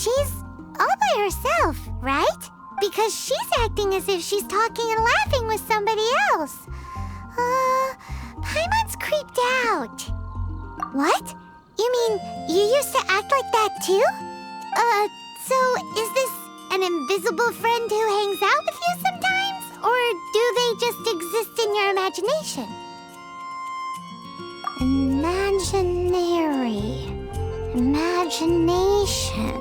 she's all by herself, right? Because she's acting as if she's talking and laughing with somebody else. Paimon's creeped out. What? You mean you used to act like that too? So is this an invisible friend who hangs out with you sometimes? Or do they just exist in your imagination? Imagination.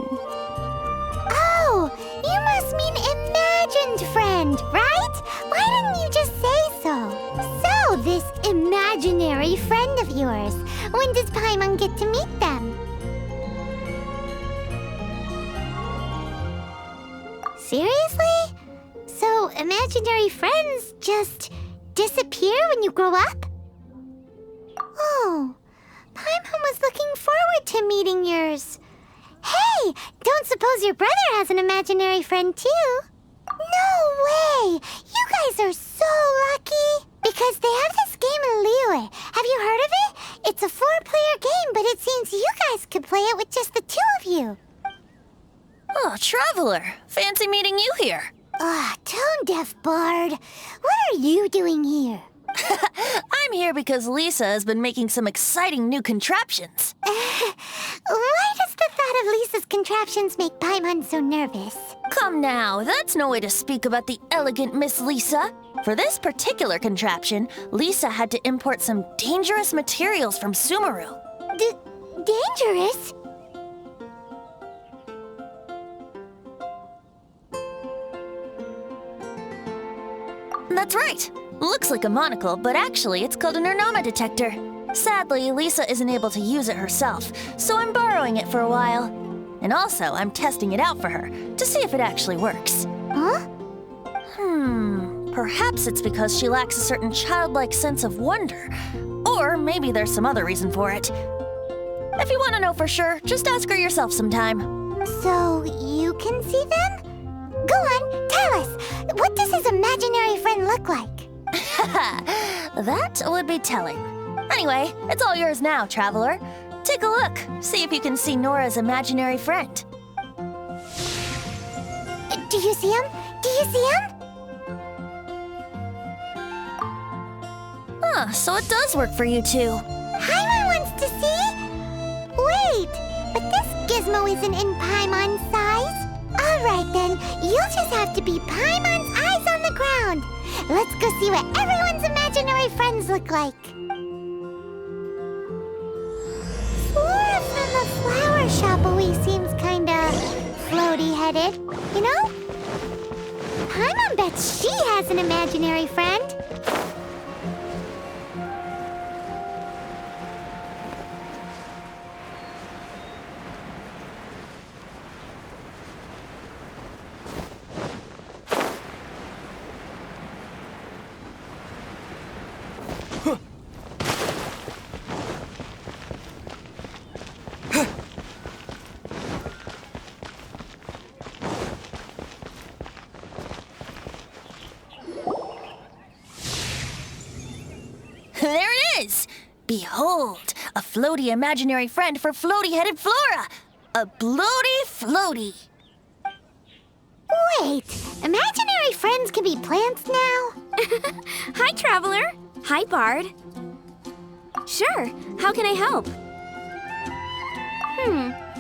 Oh, you must mean imagined friend, right? Why didn't you just say so? So, this imaginary friend of yours, when does Paimon get to meet them? Seriously? So, imaginary friends just disappear when you grow up? Oh, Paimon was looking forward to meeting yours. Hey, don't suppose your brother has an imaginary friend too? No way! You guys are so lucky! Because they have this game in Liyue. Have you heard of it? It's a 4-player game, but it seems you guys could play it with just the 2 of you. Oh, Traveler. Fancy meeting you here. Tone-deaf bard. What are you doing here? I'm here because Lisa has been making some exciting new contraptions. Why does the thought of Lisa's contraptions make Paimon so nervous? Come now, that's no way to speak about the elegant Miss Lisa. For this particular contraption, Lisa had to import some dangerous materials from Sumeru. Dangerous? That's right. Looks like a monocle, but actually it's called an Ernama detector. Sadly, Lisa isn't able to use it herself, so I'm borrowing it for a while. And also, I'm testing it out for her, to see if it actually works. Huh? Perhaps it's because she lacks a certain childlike sense of wonder. Or maybe there's some other reason for it. If you want to know for sure, just ask her yourself sometime. So, you can see them? Go on, tell us. What does his imaginary friend look like? That would be telling. Anyway, it's all yours now, Traveler. Take a look. See if you can see Nora's imaginary friend. Do you see him? Do you see him? So it does work for you two. Paimon wants to see? Wait, but this gizmo isn't in Paimon's size. All right then, you'll just have to be Paimon's eyes on the ground. Let's go see what everyone's imaginary friends look like. Flora from the flower shop always seems kinda floaty-headed, you know? Paimon bets she has an imaginary friend. There it is! Behold, a floaty imaginary friend for floaty-headed Flora! A bloaty floaty! Wait, imaginary friends can be plants now? Hi, Traveler. Hi, Bard. Sure, how can I help?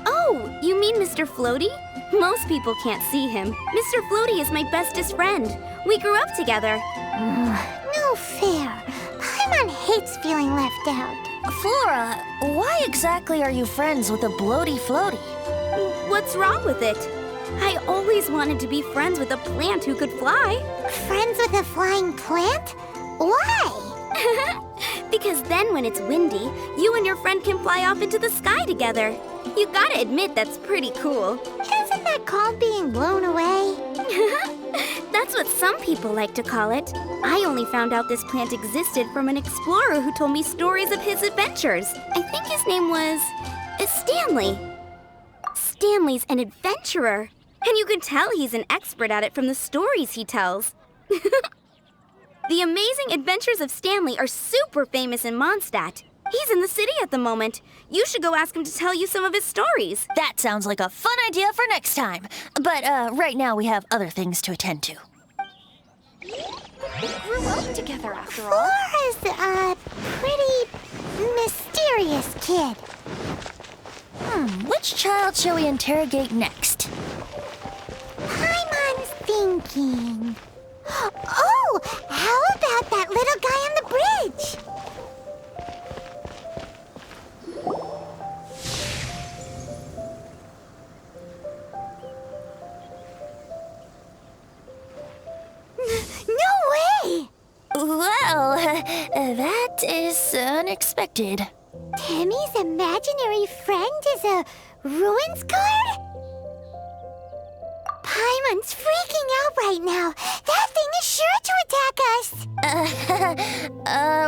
Oh, you mean Mr. Floaty? Most people can't see him. Mr. Floaty is my bestest friend. We grew up together. No fair. Paimon hates feeling left out. Flora, why exactly are you friends with a bloaty floaty? What's wrong with it? I always wanted to be friends with a plant who could fly. Friends with a flying plant? Why? Because then when it's windy, you and your friend can fly off into the sky together. You gotta admit that's pretty cool. Isn't that called being blown away? That's what some people like to call it. I only found out this plant existed from an explorer who told me stories of his adventures. I think his name was Stanley. Stanley's an adventurer, and you can tell he's an expert at it from the stories he tells. The amazing adventures of Stanley are super famous in Mondstadt. He's in the city at the moment. You should go ask him to tell you some of his stories. That sounds like a fun idea for next time. But right now we have other things to attend to. We grew up together after all. Flora's a pretty mysterious kid. Which child shall we interrogate next? Paimon's thinking. Oh, how about that little guy on the bridge? No way! Well, that is unexpected. Timmy's imaginary friend is a ruins guard? Paimon's freaking out right now. That thing is sure to attack us.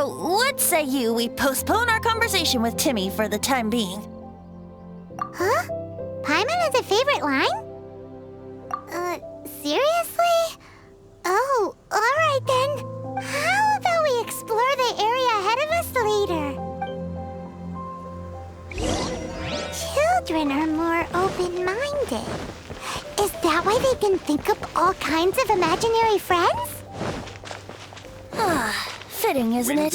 What say we postpone our conversation with Timmy for the time being? Huh? Paimon has a favorite line? Seriously? Oh, alright then. How about we explore the area ahead of us later? Children are more open-minded. Is that why they can think up all kinds of imaginary friends? Fitting, isn't it?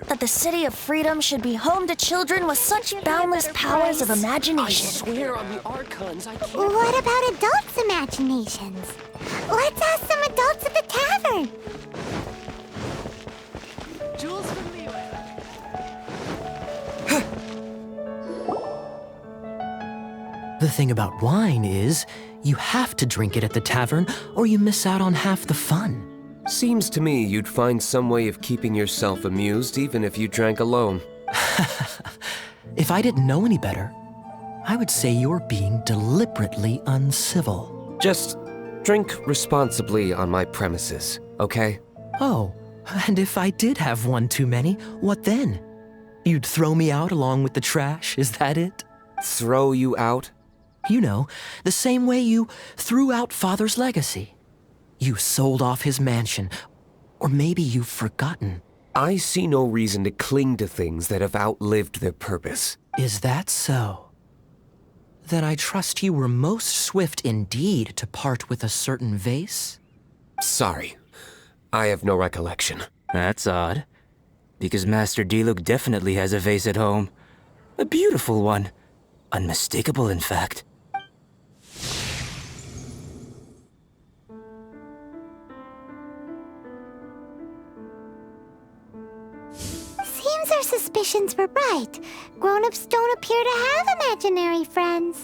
That the City of Freedom should be home to children with such boundless powers of imagination. I swear on the Archons, I can't... What about adults' imaginations? Let's ask some adults at the tavern. Jules from Leeway. The thing about wine is, you have to drink it at the tavern or you miss out on half the fun. Seems to me you'd find some way of keeping yourself amused even if you drank alone. If I didn't know any better, I would say you're being deliberately uncivil. Just drink responsibly on my premises, okay? Oh, and if I did have one too many, what then? You'd throw me out along with the trash, is that it? Throw you out? You know, the same way you threw out Father's legacy. You sold off his mansion, or maybe you've forgotten. I see no reason to cling to things that have outlived their purpose. Is that so? Then I trust you were most swift indeed to part with a certain vase? Sorry, I have no recollection. That's odd, because Master Diluc definitely has a vase at home. A beautiful one. Unmistakable, in fact. Seems our suspicions were right. Grown-ups don't appear to have imaginary friends.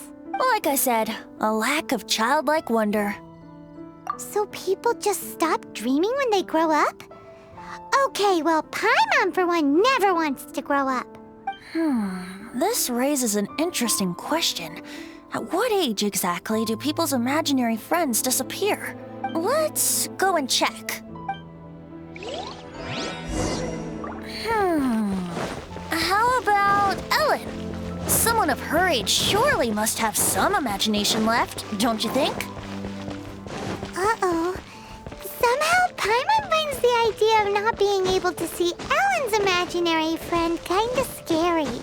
Like I said, a lack of childlike wonder. So people just stop dreaming when they grow up? Okay, well, Paimon, for one, never wants to grow up. This raises an interesting question. At what age exactly do people's imaginary friends disappear? Let's go and check. How about Ellen? Someone of her age surely must have some imagination left, don't you think? Uh-oh. Somehow Paimon finds the idea of not being able to see Ellen's imaginary friend kinda scary.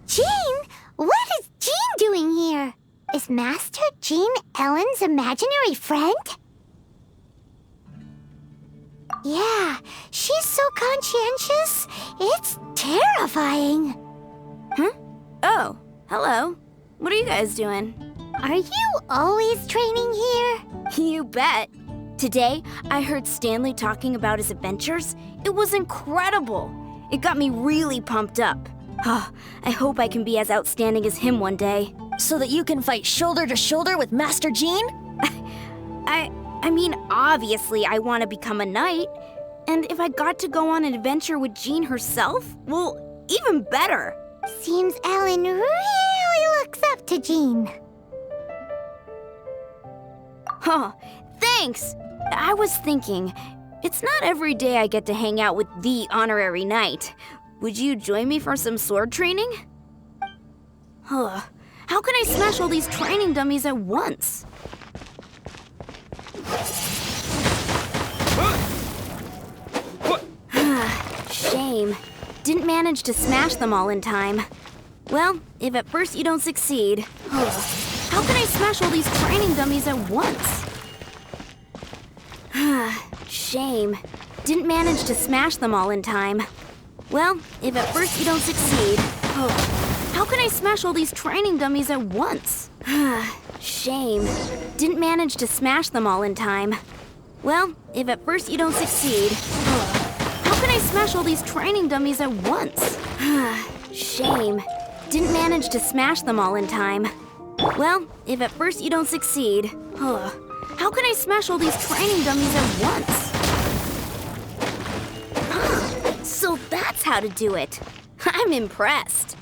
Jean? What is Jean doing here? Is Master Jean Ellen's imaginary friend? Yeah, she's so conscientious, it's terrifying. Oh, hello. What are you guys doing? Are you always training here? You bet. Today, I heard Stanley talking about his adventures. It was incredible. It got me really pumped up. I hope I can be as outstanding as him one day. So that you can fight shoulder to shoulder with Master Jean? I I mean, obviously I want to become a knight. And if I got to go on an adventure with Jean herself, well, even better. Seems Alan really looks up to Jean. Huh, thanks! I was thinking, it's not every day I get to hang out with the honorary knight. Would you join me for some sword training? Huh, how can I smash all these training dummies at once? Shame. Didn't manage to smash them all in time. Well, if at first you don't succeed, how can I smash all these training dummies at once? Shame. Didn't manage to smash them all in time. Well, if at first you don't succeed, how can I smash all these training dummies at once? Shame. Didn't manage to smash them all in time. Well, if at first you don't succeed, how can I smash all these training dummies at once? Shame. Didn't manage to smash them all in time. Well, if at first you don't succeed, how can I smash all these training dummies at once? So that's how to do it. I'm impressed.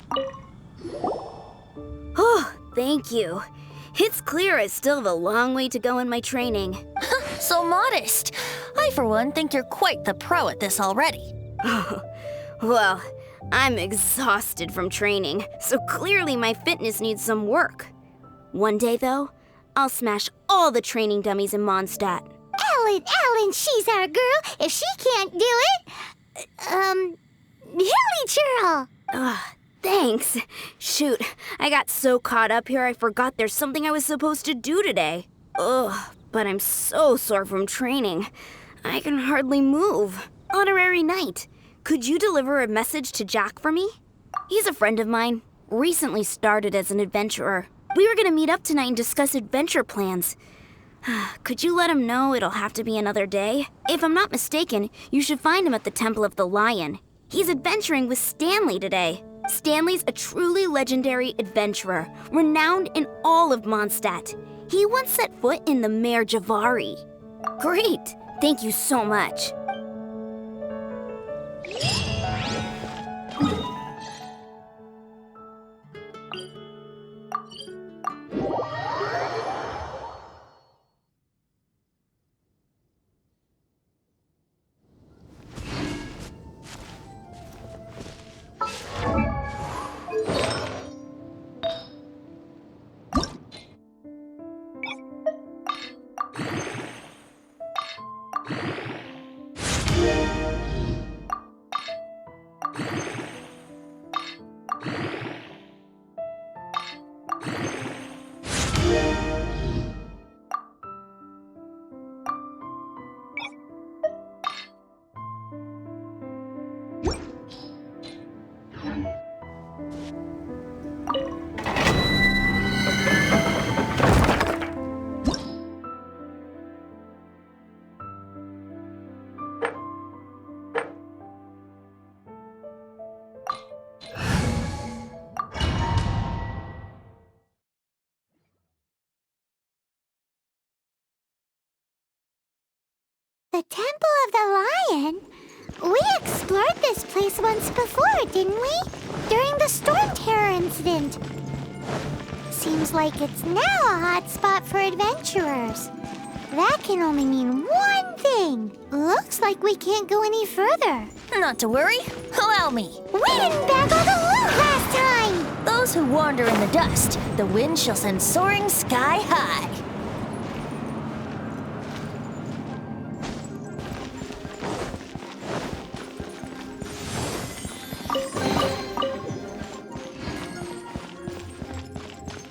Oh, thank you. It's clear I still have a long way to go in my training. So modest. I, for one, think you're quite the pro at this already. Well, I'm exhausted from training, so clearly my fitness needs some work. One day, though, I'll smash all the training dummies in Mondstadt. Alan, she's our girl. If she can't do it, Hilly Churl. Thanks. Shoot, I got so caught up here I forgot there's something I was supposed to do today. But I'm so sore from training. I can hardly move. Honorary Knight, could you deliver a message to Jack for me? He's a friend of mine, recently started as an adventurer. We were gonna meet up tonight and discuss adventure plans. Could you let him know it'll have to be another day? If I'm not mistaken, you should find him at the Temple of the Lion. He's adventuring with Stanley today. Stanley's a truly legendary adventurer, renowned in all of Mondstadt. He once set foot in the Mare Javari. Great! Thank you so much. The Temple of the Lion? We explored this place once before, didn't we? During the Storm Terror incident. Seems like it's now a hot spot for adventurers. That can only mean one thing. Looks like we can't go any further. Not to worry. Allow me. We didn't bag all the loot last time! Those who wander in the dust, the wind shall send soaring sky high.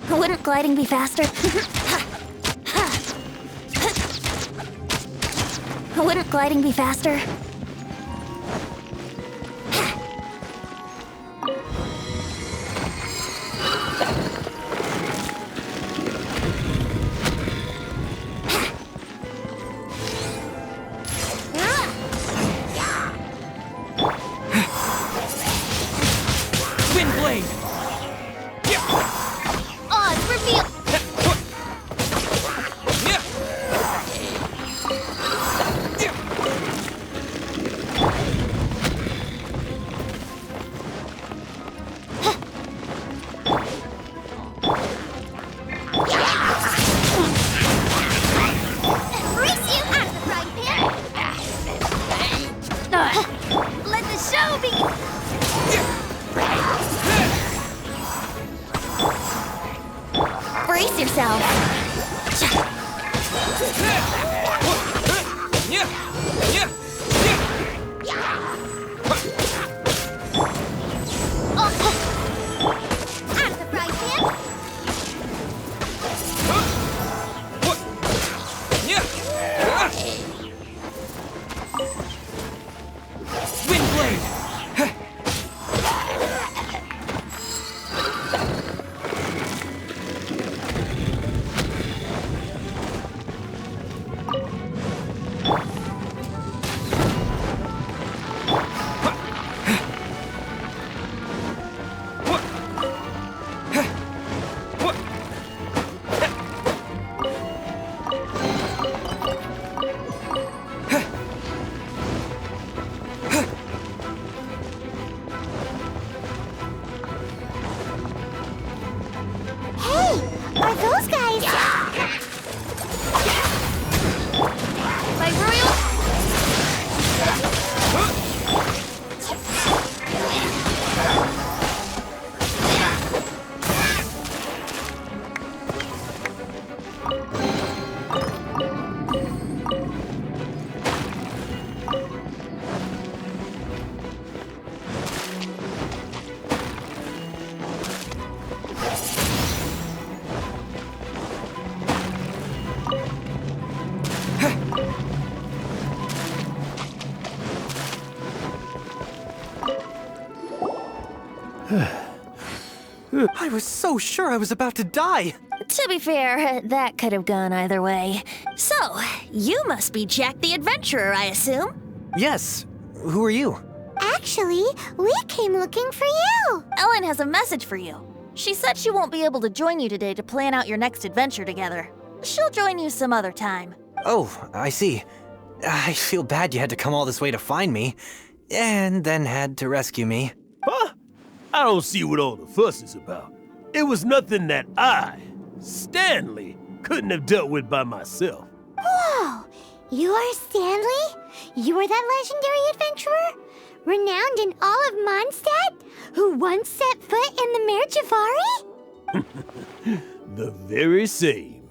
Wouldn't gliding be faster? Wouldn't gliding be faster? yourself. I'm surprised, man. Are those guys? Like Royal? I was so sure I was about to die. To be fair, that could have gone either way. So, you must be Jack the Adventurer, I assume? Yes. Who are you? Actually, we came looking for you. Ellen has a message for you. She said she won't be able to join you today to plan out your next adventure together. She'll join you some other time. Oh, I see. I feel bad you had to come all this way to find me, and then had to rescue me. Huh? I don't see what all the fuss is about. It was nothing that I, Stanley, couldn't have dealt with by myself. Whoa! You are Stanley? You are that legendary adventurer? Renowned in all of Mondstadt? Who once set foot in the Mare Javari? The very same.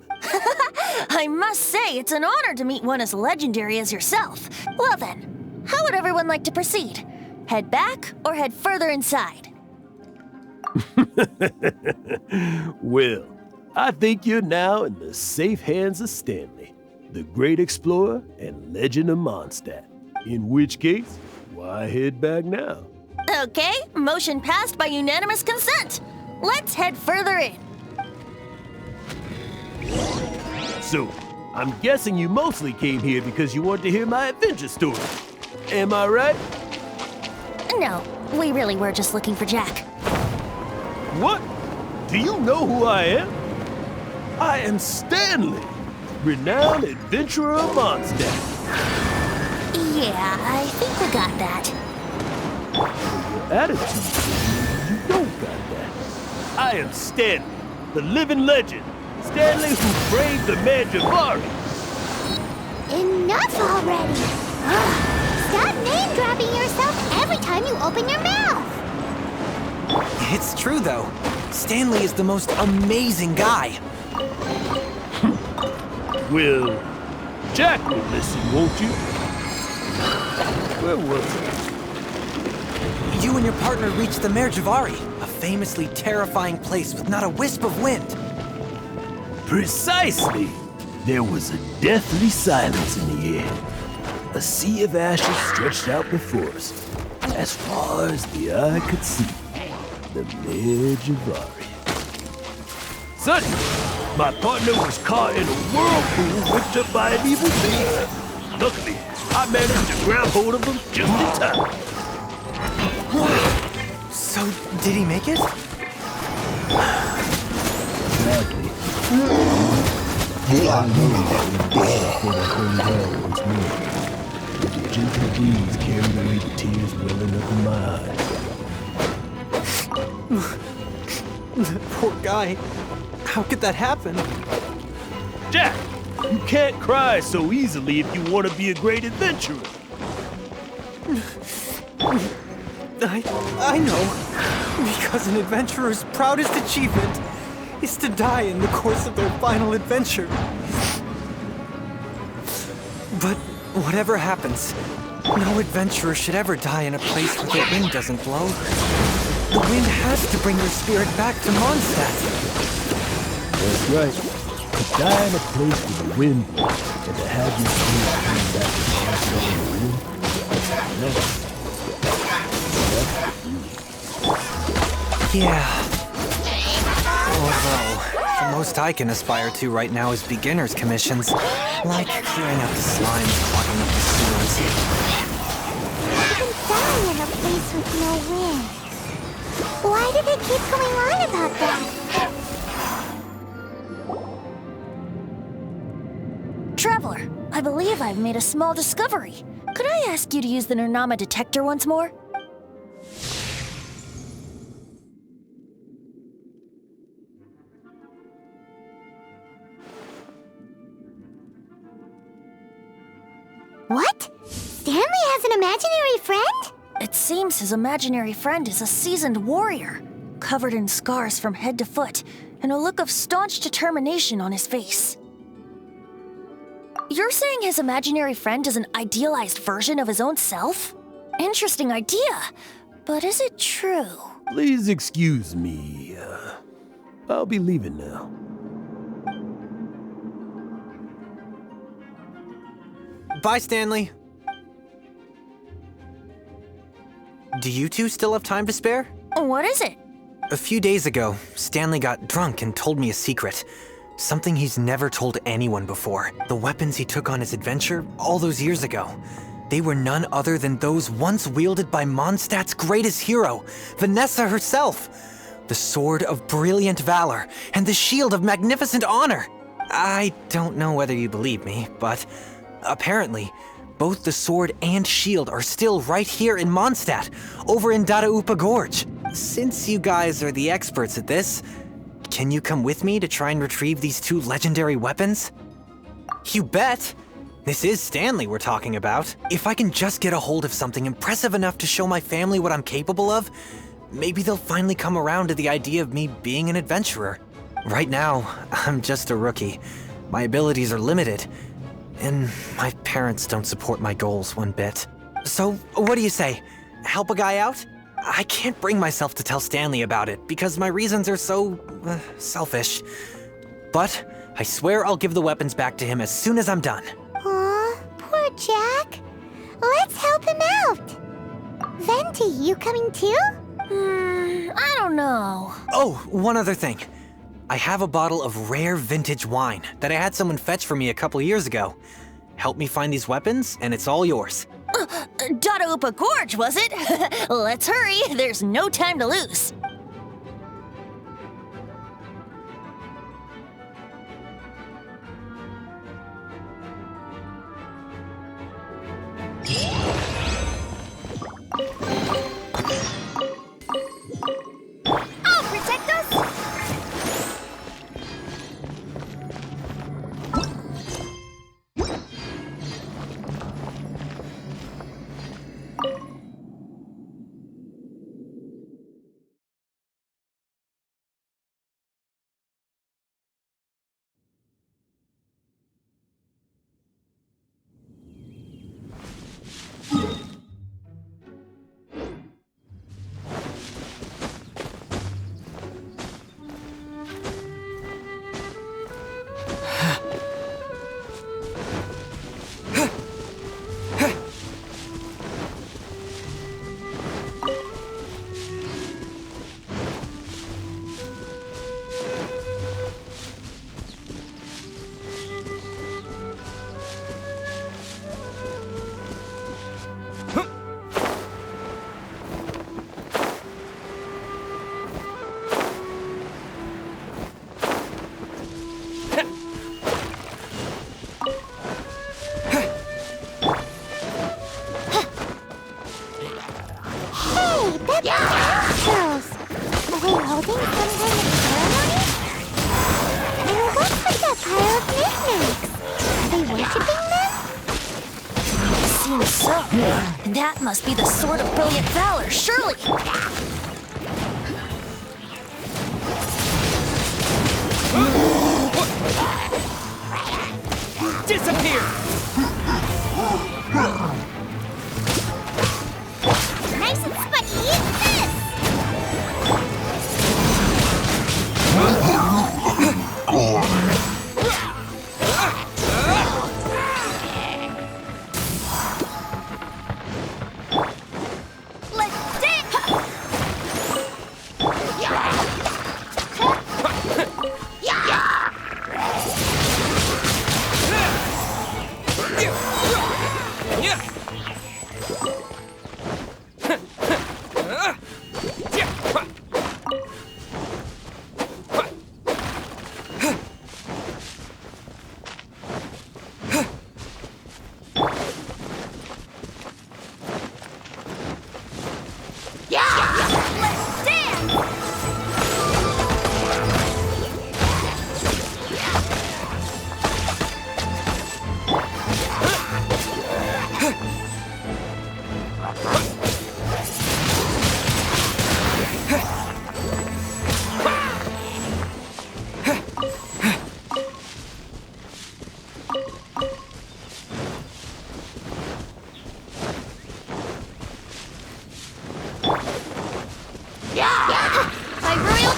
I must say, it's an honor to meet one as legendary as yourself. Well then, how would everyone like to proceed? Head back or head further inside? Well, I think you're now in the safe hands of Stanley, the great explorer and legend of Mondstadt. In which case, why head back now? Okay, motion passed by unanimous consent. Let's head further in. So, I'm guessing you mostly came here because you want to hear my adventure story. Am I right? No, we really were just looking for Jack. What? Do you know who I am? I am Stanley, renowned adventurer of Mondstadt. Yeah, I think we got that. Your attitude, you don't got that. I am Stanley, the living legend. Stanley who braved the Mare Javari. Enough already! Stop name-dropping yourself every time you open your mouth! It's true, though. Stanley is the most amazing guy. Well, Jack will listen, won't you? Where was I? You and your partner reached the Mare Javari, a famously terrifying place with not a wisp of wind. Precisely! There was a deathly silence in the air. A sea of ashes stretched out before us, as far as the eye could see. The Mare Javari. Suddenly, my partner was caught in a whirlpool whipped up by an evil being. Luckily, I managed to grab hold of him just in time. So, did he make it? Sadly, I knew that we'd die for the whole hell once more. But the gentle breeze carried away the tears welling up in my eyes. Poor guy. How could that happen? Jack, you can't cry so easily if you want to be a great adventurer. I know. Because an adventurer's proudest achievement is to die in the course of their final adventure. But whatever happens, no adventurer should ever die in a place where the wind doesn't blow. The wind has to bring their spirit back to Mondstadt. That's right. To die in a place where the wind blows and to have your spirit come back to Mondstadt in the wind, Yeah. Although, the most I can aspire to right now is beginner's commissions, like clearing out the slimes, clogging up the sewers. Even dying in a place with no wind. Why do they keep going on about that? Traveler, I believe I've made a small discovery. Could I ask you to use the Nernama detector once more? What? Stanley has an imaginary friend? It seems his imaginary friend is a seasoned warrior, covered in scars from head to foot, and a look of staunch determination on his face. You're saying his imaginary friend is an idealized version of his own self? Interesting idea, but is it true? Please excuse me. I'll be leaving now. Bye, Stanley. Do you two still have time to spare? What is it? A few days ago, Stanley got drunk and told me a secret. Something he's never told anyone before. The weapons he took on his adventure all those years ago. They were none other than those once wielded by Mondstadt's greatest hero, Vanessa herself. The Sword of Brilliant Valor and the Shield of Magnificent Honor. I don't know whether you believe me, but apparently, both the sword and shield are still right here in Mondstadt, over in Dadaupa Gorge. Since you guys are the experts at this, can you come with me to try and retrieve these two legendary weapons? You bet! This is Stanley we're talking about. If I can just get a hold of something impressive enough to show my family what I'm capable of, maybe they'll finally come around to the idea of me being an adventurer. Right now, I'm just a rookie. My abilities are limited, and my parents don't support my goals one bit. So, what do you say? Help a guy out? I can't bring myself to tell Stanley about it because my reasons are so selfish. But I swear I'll give the weapons back to him as soon as I'm done. Aw, poor Jack. Let's help him out. Venti, you coming too? I don't know. Oh, one other thing. I have a bottle of rare vintage wine that I had someone fetch for me a couple years ago. Help me find these weapons, and it's all yours. Dadaupa Gorge, was it? Let's hurry, there's no time to lose. I'll protect us! Girls, are they holding some kind of ceremony? And what's with that pile of knickknacks? Are they worshipping them? Seems so. That must be the Sword of Brilliant Valor, surely. Here! Nice and spongy. Eat this! Let's dance! Let's dance! My royal...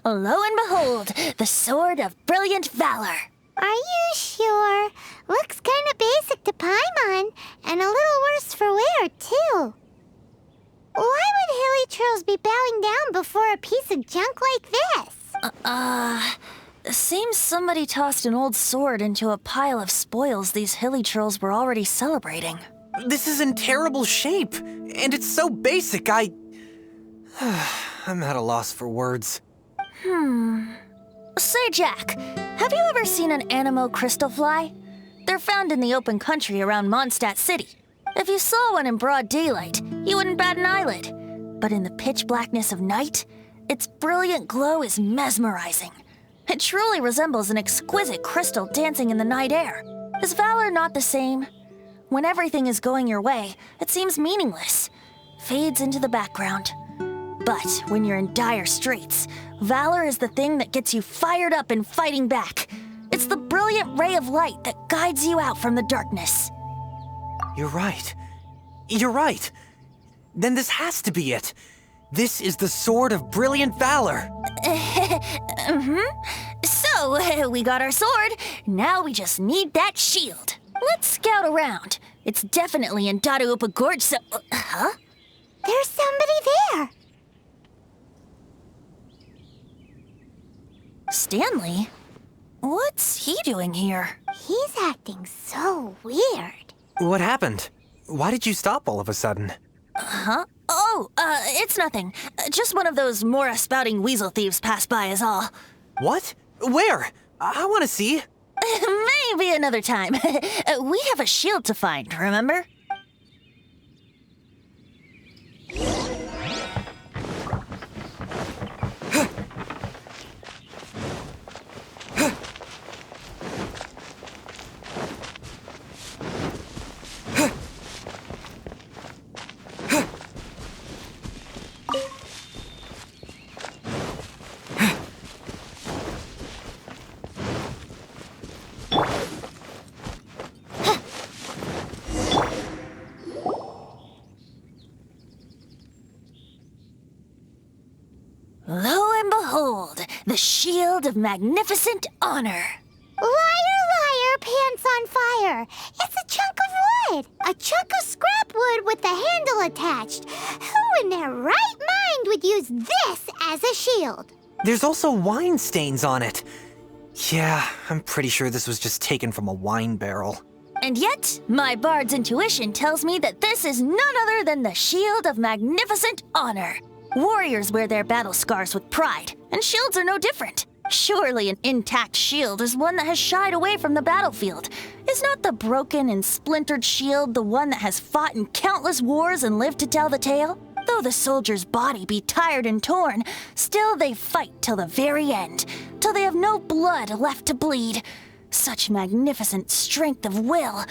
Lo and behold, the Sword of Brilliant Valor. Are you sure? Looks kind of basic to Paimon, and a little worse for wear, too. Why would Hilly be bowing down before a piece of junk like this? Seems somebody tossed an old sword into a pile of spoils these hilly trolls were already celebrating. This is in terrible shape, and it's so basic, I'm at a loss for words. Say, Jack, have you ever seen an Anemo crystal fly? They're found in the open country around Mondstadt City. If you saw one in broad daylight, you wouldn't bat an eyelid. But in the pitch blackness of night, its brilliant glow is mesmerizing. It truly resembles an exquisite crystal dancing in the night air. Is valor not the same? When everything is going your way, it seems meaningless, fades into the background. But when you're in dire straits, valor is the thing that gets you fired up and fighting back. It's the brilliant ray of light that guides you out from the darkness. You're right. You're right. Then this has to be it. This is the Sword of Brilliant Valor. So, we got our sword. Now we just need that shield. Let's scout around. It's definitely in Dadaupa Gorge, so... Huh? There's somebody there. Stanley? What's he doing here? He's acting so weird. What happened? Why did you stop all of a sudden? Huh? Oh, it's nothing. Just one of those Mora-spouting weasel thieves passed by is all. What? Where? I want to see. Maybe another time. We have a shield to find, remember? Lo and behold, the Shield of Magnificent Honor. Liar, liar, pants on fire. It's a chunk of wood. A chunk of scrap wood with the handle attached. Who in their right mind would use this as a shield? There's also wine stains on it. Yeah, I'm pretty sure this was just taken from a wine barrel. And yet, my bard's intuition tells me that this is none other than the Shield of Magnificent Honor. Warriors wear their battle scars with pride, and shields are no different. Surely an intact shield is one that has shied away from the battlefield. Is not the broken and splintered shield the one that has fought in countless wars and lived to tell the tale? Though the soldier's body be tired and torn, still they fight till the very end, till they have no blood left to bleed. Such magnificent strength of will.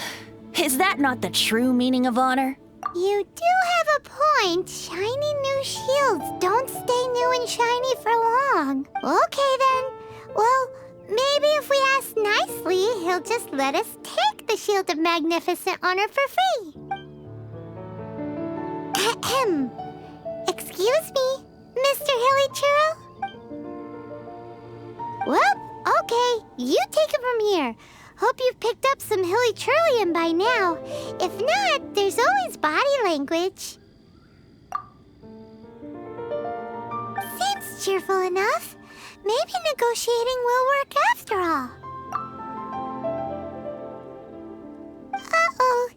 Is that not the true meaning of honor? You do have a point. Shiny new shields don't stay new and shiny for long. Okay then. Well, maybe if we ask nicely, he'll just let us take the Shield of Magnificent Honor for free. Ahem. Excuse me, Mr. Hilly Churro? Well, okay. You take it from here. Hope you've picked up some Hilly Churlian by now. If not, there's always body language. Seems cheerful enough. Maybe negotiating will work after all. Uh-oh.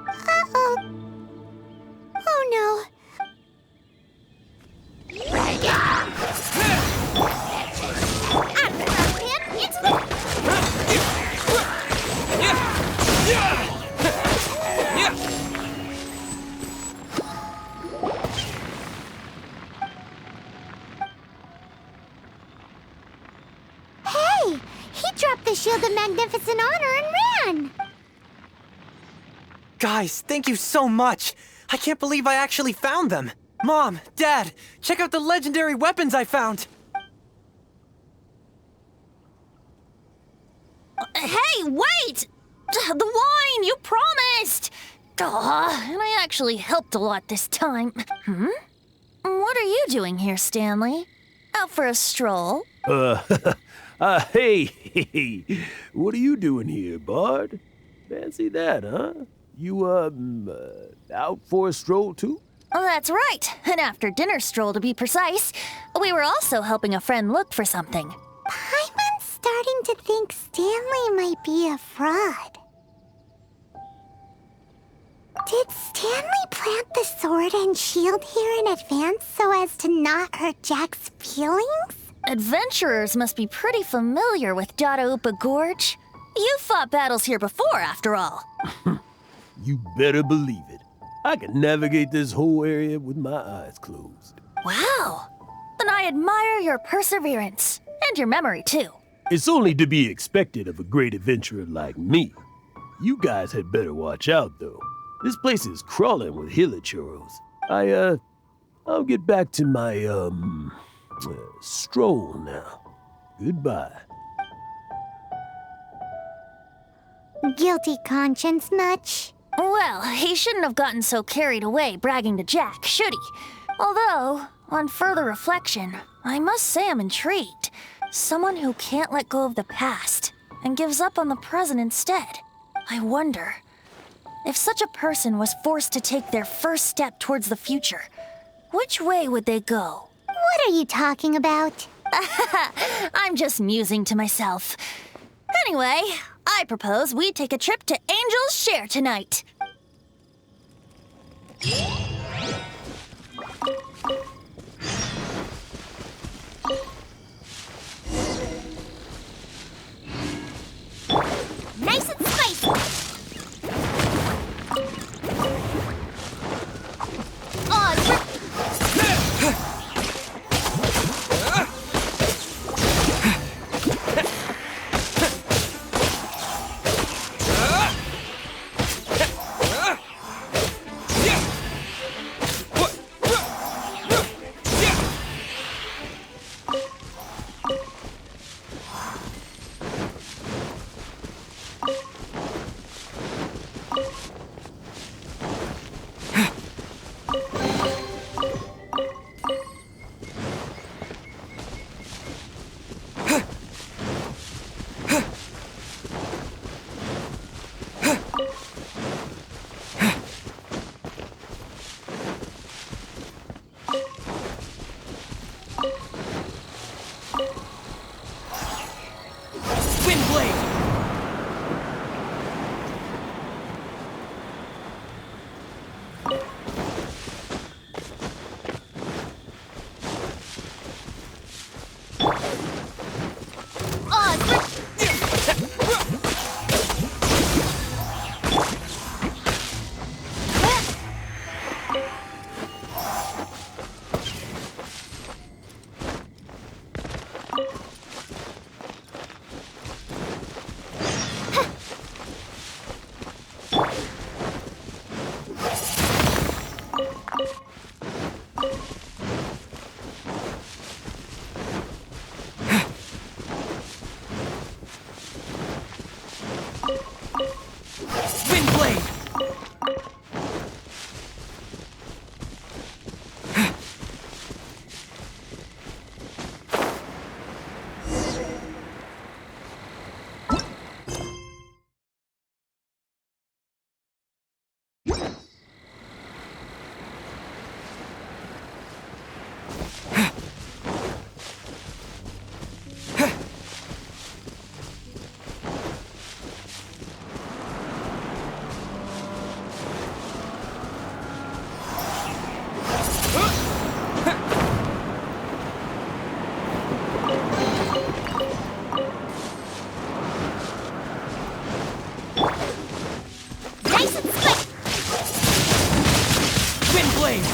Uh-oh. Oh no. Hey! He dropped the Shield of Magnificent Honor and ran! Guys, thank you so much! I can't believe I actually found them! Mom, Dad, check out the legendary weapons I found! Hey, wait! The wine, you promised! And I actually helped a lot this time. What are you doing here, Stanley? Out for a stroll? Hey, what are you doing here, Bard? Fancy that, huh? You, out for a stroll too? Oh, that's right. An after-dinner stroll, to be precise. We were also helping a friend look for something. Paimon's starting to think Stanley might be a fraud. Did Stanley plant the sword and shield here in advance so as to not hurt Jack's feelings? Adventurers must be pretty familiar with Dadaupa Gorge. You fought battles here before, after all. You better believe it. I can navigate this whole area with my eyes closed. Wow. Then I admire your perseverance. And your memory, too. It's only to be expected of a great adventurer like me. You guys had better watch out, though. This place is crawling with hilichurros. I'll get back to my, stroll now. Goodbye. Guilty conscience much? Well, he shouldn't have gotten so carried away bragging to Jack, should he? Although, on further reflection, I must say I'm intrigued. Someone who can't let go of the past and gives up on the present instead. I wonder, if such a person was forced to take their first step towards the future, which way would they go? What are you talking about? I'm just musing to myself. Anyway, I propose we take a trip to Angel's Share tonight. Nice and spicy! Windblade!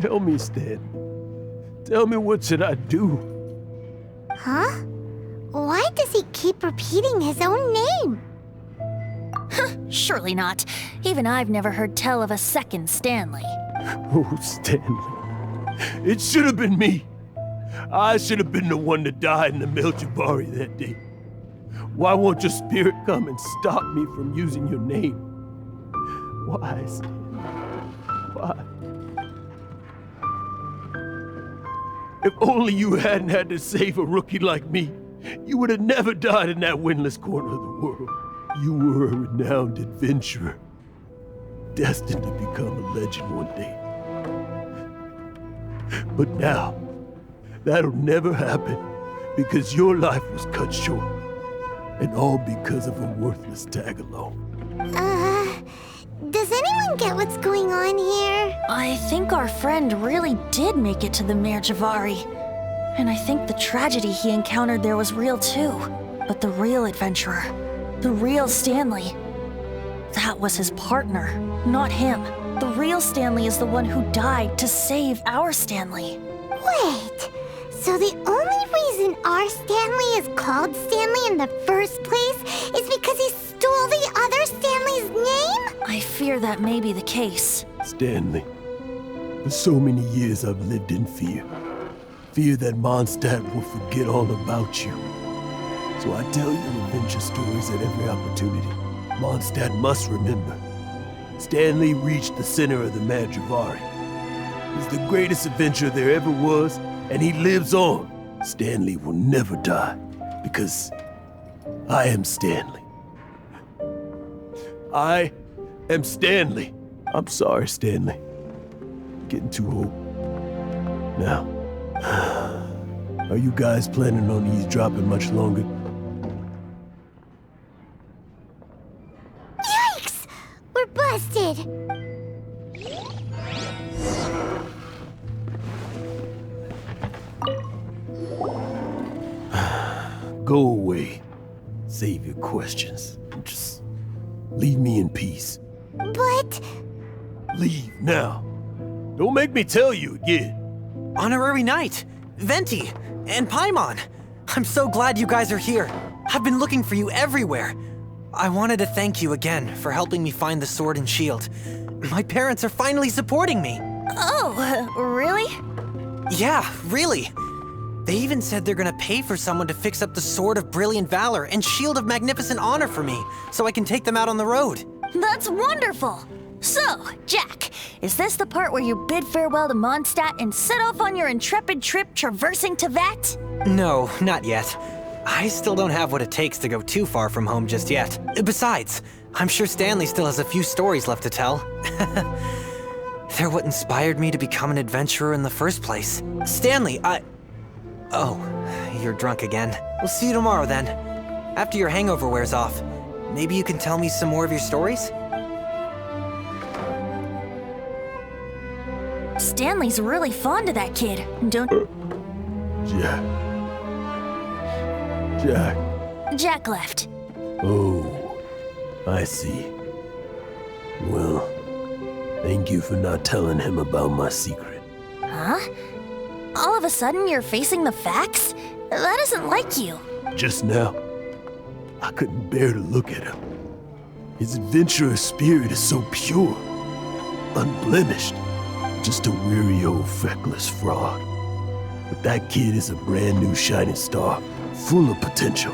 Tell me, Stan. Tell me, what should I do? Huh? Why does he keep repeating his own name? Surely not. Even I've never heard tell of a second Stanley. Oh, Stanley. It should have been me. I should have been the one to die in the Meljabari that day. Why won't your spirit come and stop me from using your name? Why, Stanley? Why? If only you hadn't had to save a rookie like me, you would have never died in that windless corner of the world. You were a renowned adventurer, destined to become a legend one day. But now, that'll never happen because your life was cut short, and all because of a worthless tag-along. Does anyone get what's going on here? I think our friend really did make it to the Meljabari. And I think the tragedy he encountered there was real too. But the real adventurer, the real Stanley, that was his partner, not him. The real Stanley is the one who died to save our Stanley. Wait, so the only reason our Stanley is called Stanley in the first place is because he stole the other Stanley's name? I fear that may be the case. Stanley, for so many years I've lived in fear. Fear that Mondstadt will forget all about you. So I tell you adventure stories at every opportunity. Mondstadt must remember. Stanley reached the center of the Meljabari. He's the greatest adventurer there ever was, and he lives on. Stanley will never die, because I am Stanley. I am Stanley. I'm sorry, Stanley. Getting too old. Now, are you guys planning on eavesdropping much longer? Yikes! We're busted! Go away. Save your questions. Just leave me in peace. But... Leave now. Don't make me tell you again. Honorary Knight, Venti, and Paimon. I'm so glad you guys are here. I've been looking for you everywhere. I wanted to thank you again for helping me find the sword and shield. My parents are finally supporting me. Oh, really? Yeah, really. They even said they're gonna pay for someone to fix up the Sword of Brilliant Valor and Shield of Magnificent Honor for me, so I can take them out on the road. That's wonderful! So, Jack, is this the part where you bid farewell to Mondstadt and set off on your intrepid trip traversing Tevat? No, not yet. I still don't have what it takes to go too far from home just yet. Besides, I'm sure Stanley still has a few stories left to tell. They're what inspired me to become an adventurer in the first place. Stanley, Oh, you're drunk again. We'll see you tomorrow then. After your hangover wears off. Maybe you can tell me some more of your stories? Stanley's really fond of that kid, don't... Jack. Jack left. Oh, I see. Well, thank you for not telling him about my secret. Huh? All of a sudden you're facing the facts? That isn't like you. Just now, I couldn't bear to look at him. His adventurous spirit is so pure, unblemished. Just a weary old feckless fraud. But that kid is a brand new shining star, full of potential.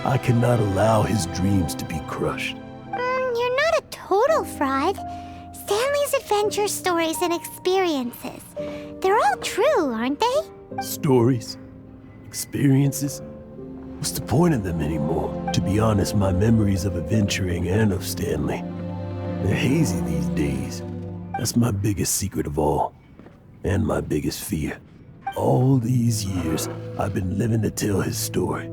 I cannot allow his dreams to be crushed. You're not a total fraud. Stanley's adventure stories and experiences. They're all true, aren't they? Stories? Experiences? What's the point of them anymore? To be honest, my memories of adventuring and of Stanley, they're hazy these days. That's my biggest secret of all, and my biggest fear. All these years, I've been living to tell his story.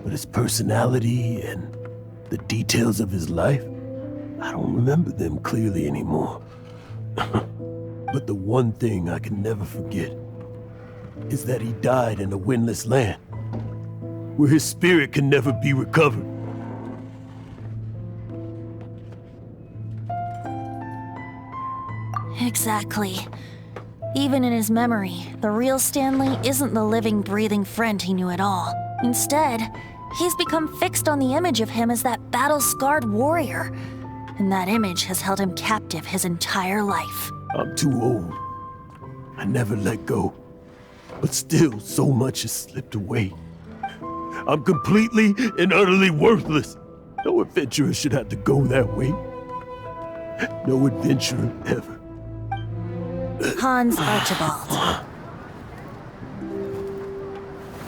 But his personality and the details of his life, I don't remember them clearly anymore. But the one thing I can never forget is that he died in a windless land, where his spirit can never be recovered. Exactly. Even in his memory, the real Stanley isn't the living, breathing friend he knew at all. Instead, he's become fixed on the image of him as that battle-scarred warrior. And that image has held him captive his entire life. I'm too old. I never let go. But still, so much has slipped away. I'm completely and utterly worthless. No adventurer should have to go that way. No adventurer ever. Hans Archibald.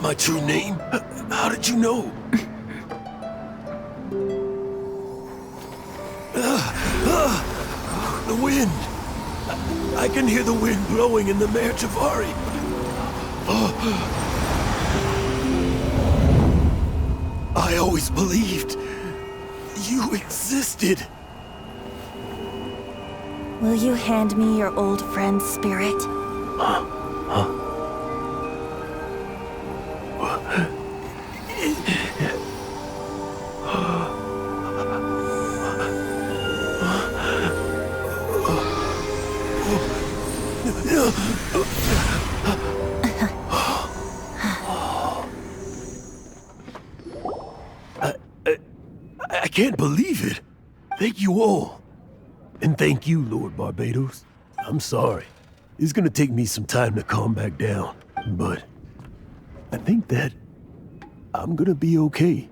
My true name? How did you know? The wind. I can hear the wind blowing in the Mare Javari. I always believed you existed. Will you hand me your old friend's spirit? I can't believe it. Thank you all. And thank you, Lord Barbados. I'm sorry. It's gonna take me some time to calm back down, but I think that I'm gonna be okay.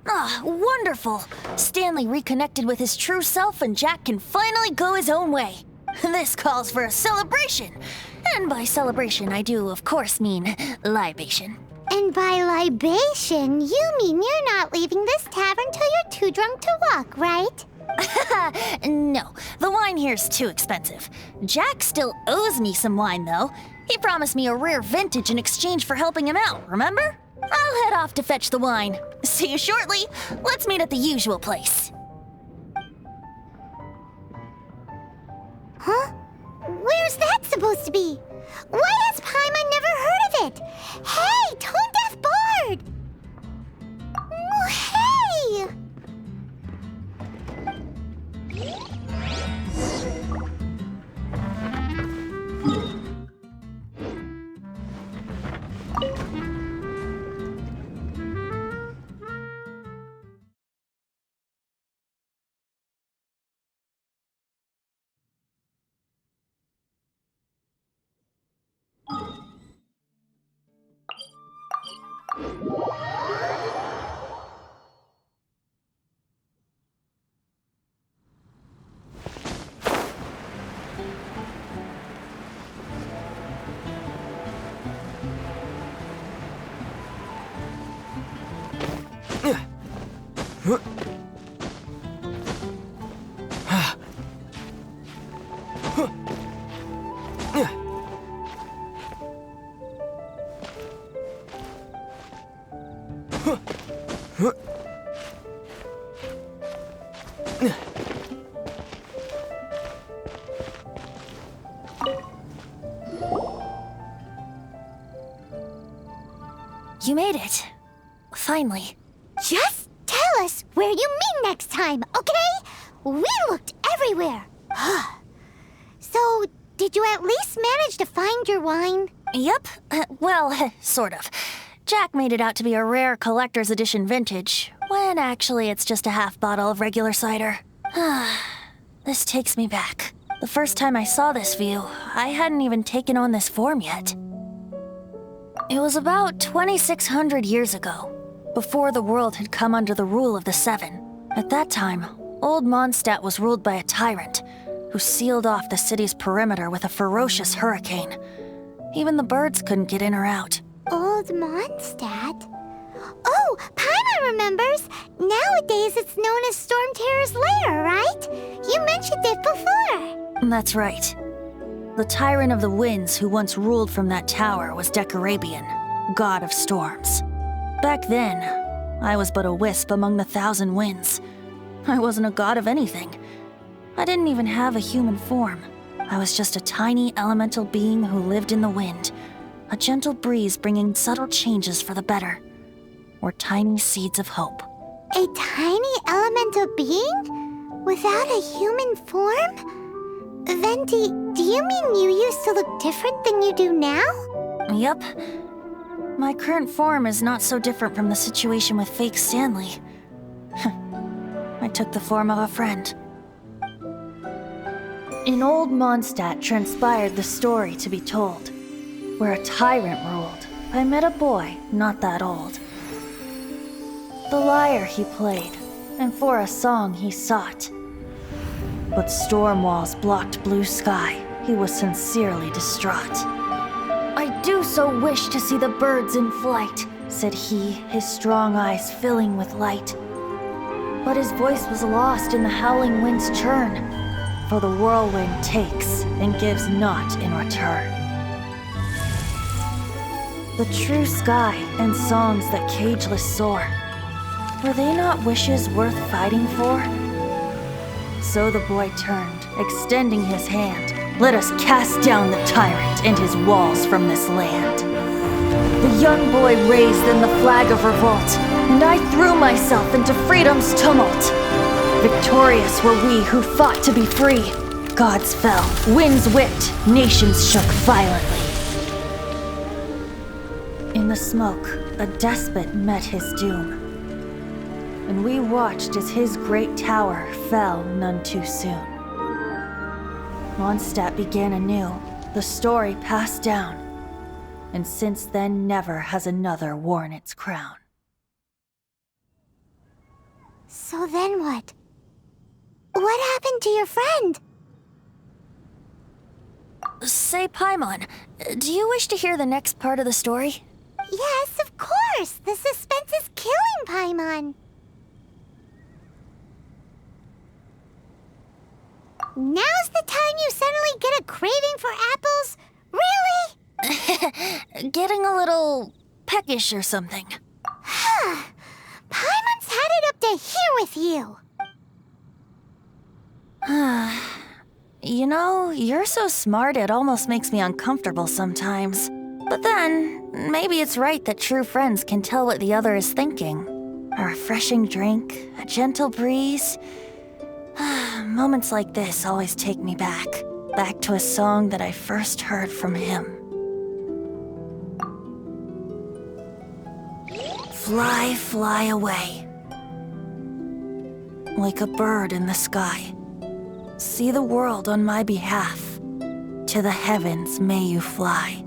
Ah, wonderful! Stanley reconnected with his true self and Jack can finally go his own way. This calls for a celebration. And by celebration, I do, of course, mean libation. And by libation, you mean you're not leaving this tavern till you're too drunk to walk, right? No, the wine here's too expensive. Jack still owes me some wine, though. He promised me a rare vintage in exchange for helping him out, remember? I'll head off to fetch the wine. See you shortly. Let's meet at the usual place. Huh? Where's that supposed to be? Why has Paimon never heard of it? Hey, Tone Deaf Bard! Oh, hey! You made it. Finally. Just tell us where you meet next time, okay? We looked everywhere. So, did you at least manage to find your wine? Yep. Well, sort of. Jack made it out to be a rare collector's edition vintage, when actually it's just a half bottle of regular cider. This takes me back. The first time I saw this view, I hadn't even taken on this form yet. It was about 2,600 years ago, before the world had come under the rule of the Seven. At that time, Old Mondstadt was ruled by a tyrant who sealed off the city's perimeter with a ferocious hurricane. Even the birds couldn't get in or out. Old Mondstadt? Oh, Paimon remembers! Nowadays it's known as Storm Terror's lair, right? You mentioned it before. That's right. The Tyrant of the Winds who once ruled from that tower was Decarabian, god of storms. Back then, I was but a wisp among the 1,000 winds. I wasn't a god of anything. I didn't even have a human form. I was just a tiny elemental being who lived in the wind, a gentle breeze bringing subtle changes for the better, or tiny seeds of hope. A tiny elemental being? Without a human form? Then do you mean you used to look different than you do now? Yep. My current form is not so different from the situation with fake Stanley. I took the form of a friend. In Old Mondstadt transpired the story to be told. Where a tyrant ruled, I met a boy not that old. The lyre he played, and for a song he sought. But storm walls blocked blue sky. He was sincerely distraught. I do so wish to see the birds in flight, said he, his strong eyes filling with light. But his voice was lost in the howling wind's churn, for the whirlwind takes and gives not in return. The true sky and songs that cageless soar, were they not wishes worth fighting for? So the boy turned, extending his hand. Let us cast down the tyrant and his walls from this land. The young boy raised then the flag of revolt, and I threw myself into freedom's tumult. Victorious were we who fought to be free. Gods fell, winds whipped, nations shook violently. In the smoke, a despot met his doom, and we watched as his great tower fell none too soon. Mondstadt began anew, the story passed down, and since then never has another worn its crown. So then what? What happened to your friend? Say, Paimon, do you wish to hear the next part of the story? Yes, of course! The suspense is killing Paimon! Now's the time you suddenly get a craving for apples? Really? Getting a little peckish or something. Paimon's had it up to here with you! You know, you're so smart it almost makes me uncomfortable sometimes. But then, maybe it's right that true friends can tell what the other is thinking. A refreshing drink, a gentle breeze. Moments like this always take me back to a song that I first heard from him. Fly, fly away. Like a bird in the sky. See the world on my behalf. To the heavens may you fly.